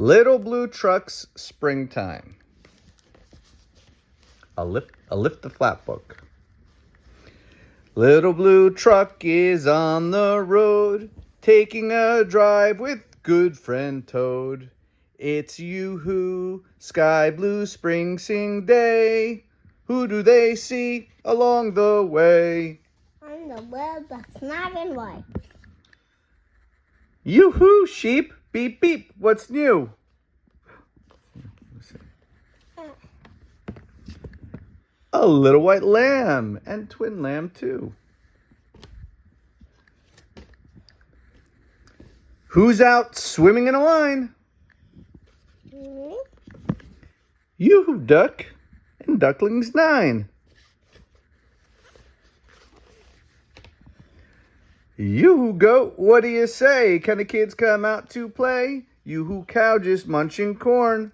Little blue trucks, springtime. A lift the flap book. Little blue truck is on the road, taking a drive with good friend Toad. It's Yoo-hoo, sky blue spring sing day. Who do they see along the way? On the web that's not in white. Yoo-hoo, sheep, beep beep, what's new? A little white lamb, and twin lamb too. Who's out swimming in a line? Yoo-hoo, duck, and ducklings 9. Yoo-hoo, goat, what do you say? Can the kids come out to play? Yoo-hoo, cow just munching corn.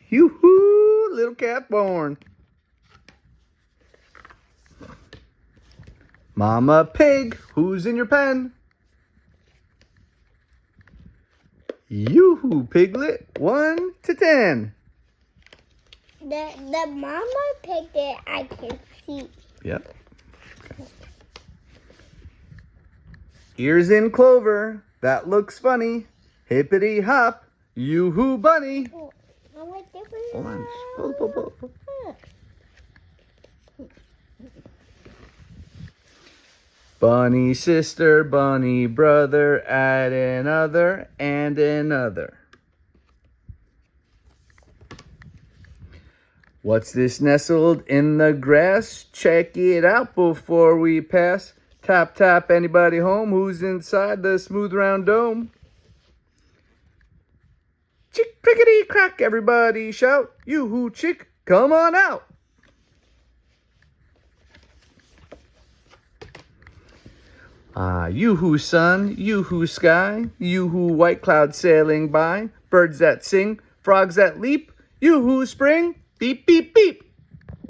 Yoo-hoo, little calf born. Mama pig, who's in your pen? Yoo-hoo, piglet, 1 to 10. The mama piglet I can see. Yep. Okay. Ears in clover, that looks funny. Hippity hop, yoo-hoo bunny. Oh, Hold on. Pull. Bunny sister, bunny brother, add another and another. What's this nestled in the grass? Check it out before we pass. Tap, tap, anybody home? Who's inside the smooth round dome? Chick, crickety, crack, everybody shout. Yoo-hoo, chick, come on out. Yoo-hoo, sun, yoo-hoo, sky, yoo-hoo, white cloud sailing by, birds that sing, frogs that leap, yoo-hoo, spring, beep, beep, beep.